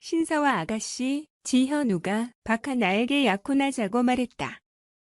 신사와 아가씨, 지현우가 박하나에게 약혼하자고 말했다.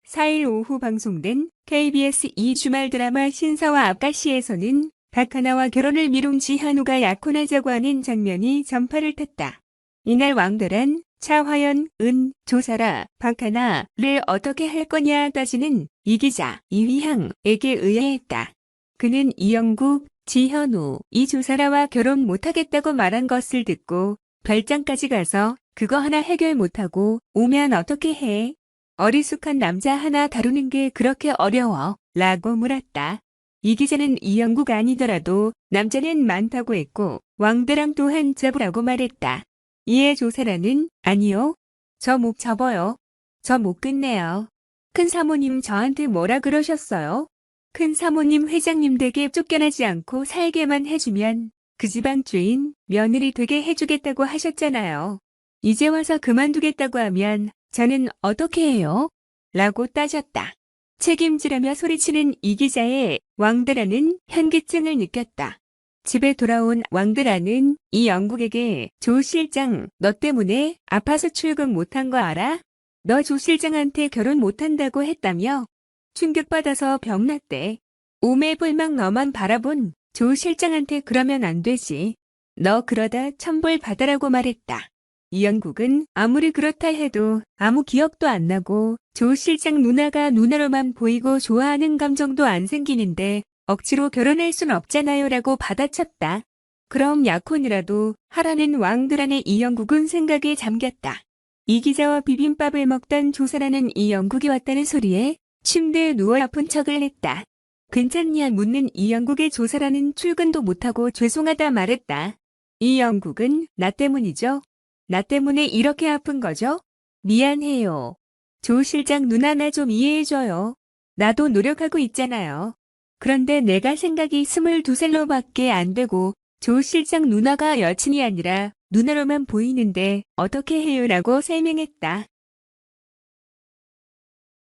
4일 오후 방송된 KBS 2주말 드라마 신사와 아가씨에서는 박하나와 결혼을 미룬 지현우가 약혼하자고 하는 장면이 전파를 탔다. 이날 왕대란, 차화연, 은, 조사라, 박하나를 어떻게 할 거냐 따지는 이 기자 이휘향에게 의아했다. 그는 이영국, 지현우, 이조사라와 결혼 못하겠다고 말한 것을 듣고 별장까지 가서 그거 하나 해결 못하고 오면 어떻게 해? 어리숙한 남자 하나 다루는 게 그렇게 어려워? 라고 물었다. 이 기자는 이영국 아니더라도 남자는 많다고 했고 왕대랑 또한 접으라고 말했다. 이에 조사라는 아니요. 저 못 접어요. 저 못 끝내요. 큰 사모님 저한테 뭐라 그러셨어요? 큰 사모님 회장님 댁에 쫓겨나지 않고 살게만 해주면 그 집안 주인, 며느리 되게 해주겠다고 하셨잖아요. 이제 와서 그만두겠다고 하면 저는 어떻게 해요? 라고 따졌다. 책임지라며 소리치는 이 기자의 왕대라는 현기증을 느꼈다. 집에 돌아온 왕대라는 이 영국에게 조 실장, 너 때문에 아파서 출근 못한 거 알아? 너 조 실장한테 결혼 못한다고 했다며? 충격받아서 병났대. 오매불망 너만 바라본 조 실장한테 그러면 안 되지. 너 그러다 천벌 받아라고 말했다. 이영국은 아무리 그렇다 해도 아무 기억도 안 나고 조 실장 누나가 누나로만 보이고 좋아하는 감정도 안 생기는데 억지로 결혼할 순 없잖아요 라고 받아쳤다. 그럼 약혼이라도 하라는 왕들안의 이영국은 생각에 잠겼다. 이 기자와 비빔밥을 먹던 조사라는 이영국이 왔다는 소리에 침대에 누워 아픈 척을 했다. 괜찮냐 묻는 이영국의 조사라는 출근도 못하고 죄송하다 말했다. 이영국은 나 때문이죠. 나 때문에 이렇게 아픈 거죠? 미안해요. 조 실장 누나 나 좀 이해해줘요. 나도 노력하고 있잖아요. 그런데 내가 생각이 22살로밖에 안 되고 조 실장 누나가 여친이 아니라 누나로만 보이는데 어떻게 해요? 라고 설명했다.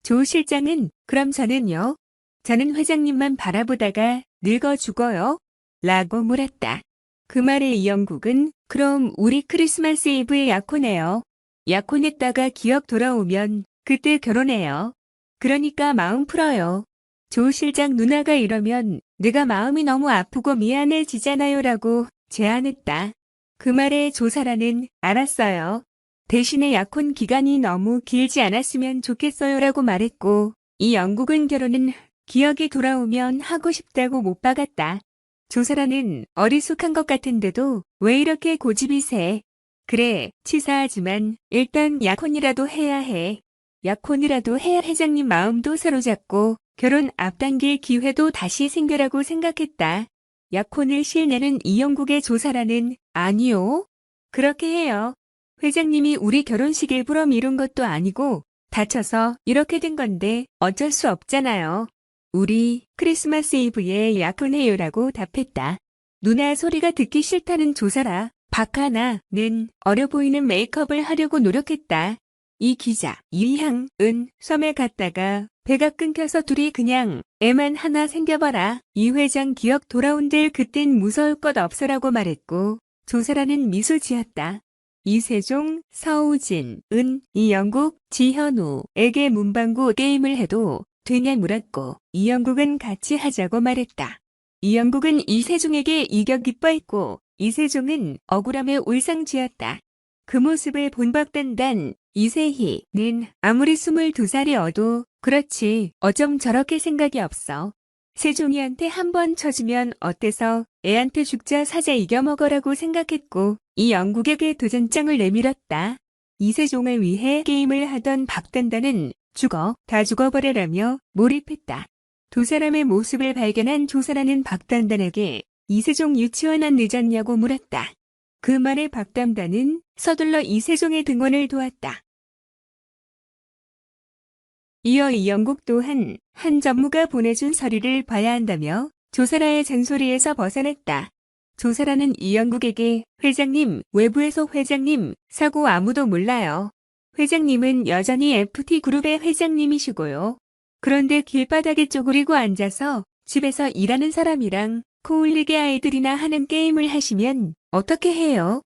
조 실장은 그럼 저는요? 저는 회장님만 바라보다가 늙어 죽어요? 라고 물었다. 그 말에 이영국은 그럼 우리 크리스마스 이브에 약혼해요. 약혼했다가 기억 돌아오면 그때 결혼해요. 그러니까 마음 풀어요. 조 실장 누나가 이러면 내가 마음이 너무 아프고 미안해지잖아요 라고 제안했다. 그 말에 조사라는 알았어요. 대신에 약혼 기간이 너무 길지 않았으면 좋겠어요 라고 말했고 이 영국은 결혼은 기억이 돌아오면 하고 싶다고 못 박았다. 조사라는 어리숙한 것 같은데도 왜 이렇게 고집이 세? 그래, 치사하지만 일단 약혼이라도 해야 해. 약혼이라도 해야 회장님 마음도 사로잡고 결혼 앞당길 기회도 다시 생겨라고 생각했다. 약혼을 실내는 이영국의 조사라는 아니요. 그렇게 해요. 회장님이 우리 결혼식 일부러 미룬 것도 아니고 다쳐서 이렇게 된 건데 어쩔 수 없잖아요. 우리 크리스마스 이브에 약혼해요라고 답했다. 누나 소리가 듣기 싫다는 조사라. 박하나는 어려 보이는 메이크업을 하려고 노력했다. 이 기자 이향은 섬에 갔다가 배가 끊겨서 둘이 그냥 애만 하나 생겨봐라. 이 회장 기억 돌아온들 그땐 무서울 것 없어라고 말했고 조사라는 미소 지었다. 이세종, 서우진, 은, 이영국, 지현우에게 문방구 게임을 해도 되냐 물었고 이영국은 같이 하자고 말했다. 이영국은 이세종에게 이겨 기뻐했고 이세종은 억울함에 울상지었다. 그 모습을 본 박단단 이세희는 아무리 22살이어도 그렇지 어쩜 저렇게 생각이 없어. 세종이한테 한번 쳐주면 어때서 애한테 죽자 사자 이겨먹어라고 생각했고 이 영국에게 도전장을 내밀었다. 이세종을 위해 게임을 하던 박단단은 다 죽어버려라며 몰입했다. 두 사람의 모습을 발견한 조사라는 박단단에게 이세종 유치원 안 늦었냐고 물었다. 그 말에 박단단은 서둘러 이세종의 등원을 도왔다. 이어 이영국 또한 한 전무가 보내준 서류를 봐야 한다며 조사라의 잔소리에서 벗어났다. 조사라는 이영국에게 회장님, 외부에서 회장님, 사고 아무도 몰라요. 회장님은 여전히 FT그룹의 회장님이시고요. 그런데 길바닥에 쪼그리고 앉아서 집에서 일하는 사람이랑 코울리게 아이들이나 하는 게임을 하시면 어떻게 해요?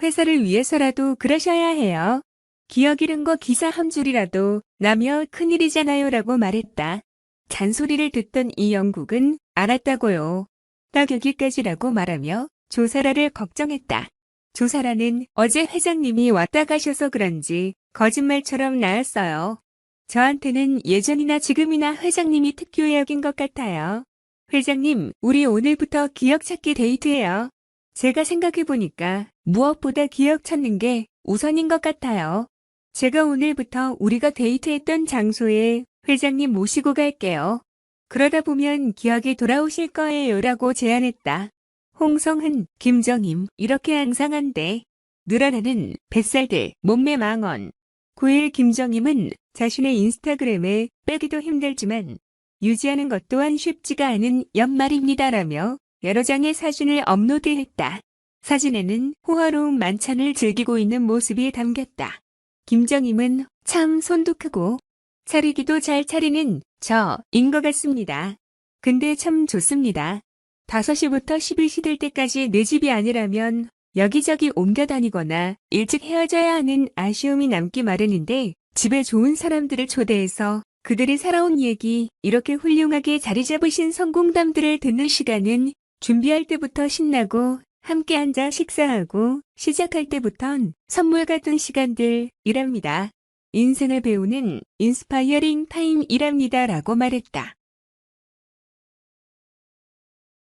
회사를 위해서라도 그러셔야 해요. 기억 잃은 거 기사 한 줄이라도 나면 큰일이잖아요 라고 말했다. 잔소리를 듣던 이영국은 알았다고요. 딱 여기까지라고 말하며 조사라를 걱정했다. 조사라는 어제 회장님이 왔다 가셔서 그런지 거짓말처럼 나왔어요. 저한테는 예전이나 지금이나 회장님이 특효약인 것 같아요. 회장님, 우리 오늘부터 기억 찾기 데이트예요. 제가 생각해보니까 무엇보다 기억 찾는 게 우선인 것 같아요. 제가 오늘부터 우리가 데이트했던 장소에 회장님 모시고 갈게요. 그러다 보면 기억이 돌아오실 거예요 라고 제안했다. 홍성은, 김정임 이렇게 항상 한대. 늘어나는 뱃살들, 몸매 망언. 9일 김정임은 자신의 인스타그램에 빼기도 힘들지만 유지하는 것 또한 쉽지가 않은 연말입니다라며 여러 장의 사진을 업로드했다. 사진에는 호화로운 만찬을 즐기고 있는 모습이 담겼다. 김정임은 참 손도 크고 차리기도 잘 차리는 저인 것 같습니다. 근데 참 좋습니다. 5시부터 10시 될 때까지 내 집이 아니라면 여기저기 옮겨 다니거나 일찍 헤어져야 하는 아쉬움이 남기 마련인데 집에 좋은 사람들을 초대해서 그들이 살아온 얘기, 이렇게 훌륭하게 자리 잡으신 성공담들을 듣는 시간은 준비할 때부터 신나고 함께 앉아 식사하고 시작할 때부턴 선물 같은 시간들이랍니다. 인생을 배우는 인스파이어링 타임이랍니다 라고 말했다.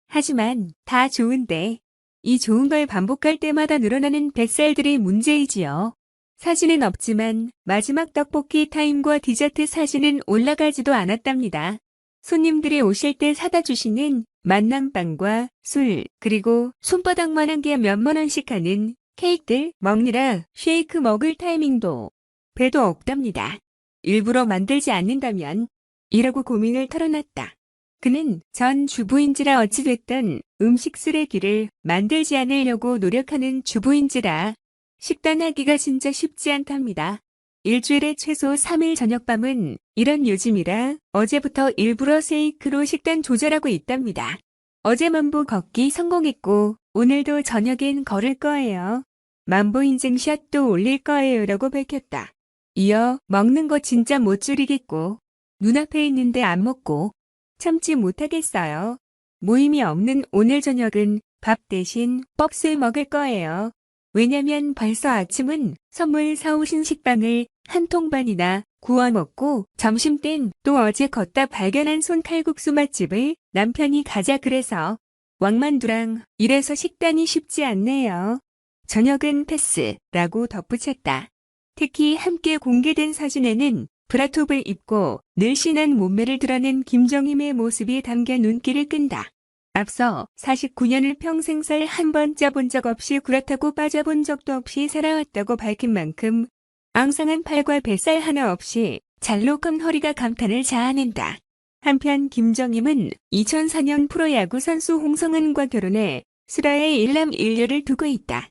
하지만 다 좋은데 이 좋은 걸 반복할 때마다 늘어나는 뱃살들이 문제이지요. 사진은 없지만 마지막 떡볶이 타임과 디저트 사진은 올라가지도 않았답니다. 손님들이 오실 때 사다 주시는 만남빵과 술, 그리고 손바닥만한 게 몇만 원씩 하는 케이크들 먹느라 쉐이크 먹을 타이밍도 배도 없답니다. 일부러 만들지 않는다면 이라고 고민을 털어놨다. 그는 전 주부인지라 어찌됐든 음식 쓰레기를 만들지 않으려고 노력하는 주부인지라 식단하기가 진짜 쉽지 않답니다. 일주일에 최소 3일 저녁밤은 이런 요즘이라 어제부터 일부러 쉐이크로 식단 조절하고 있답니다. 어제 만보 걷기 성공했고 오늘도 저녁엔 걸을 거예요. 만보 인증샷도 올릴 거예요 라고 밝혔다. 이어 먹는 거 진짜 못 줄이겠고 눈앞에 있는데 안 먹고 참지 못하겠어요. 모임이 없는 오늘 저녁은 밥 대신 뻑스 먹을 거예요. 왜냐면 벌써 아침은 선물 사오신 식빵을 한 통반이나 구워 먹고 점심 땐 또 어제 걷다 발견한 손칼국수 맛집을 남편이 가자 그래서 왕만두랑 이래서 식단이 쉽지 않네요. 저녁은 패스라고 덧붙였다. 특히 함께 공개된 사진에는 브라톱을 입고 늘씬한 몸매를 드러낸 김정임의 모습이 담겨 눈길을 끈다. 앞서 49년을 평생 살 한 번 쪄본 적 없이 그렇다고 빠져본 적도 없이 살아왔다고 밝힌 만큼 앙상한 팔과 뱃살 하나 없이 잘록한 허리가 감탄을 자아낸다. 한편 김정임은 2004년 프로야구 선수 홍성은과 결혼해 슬아의 일남 일녀를 두고 있다.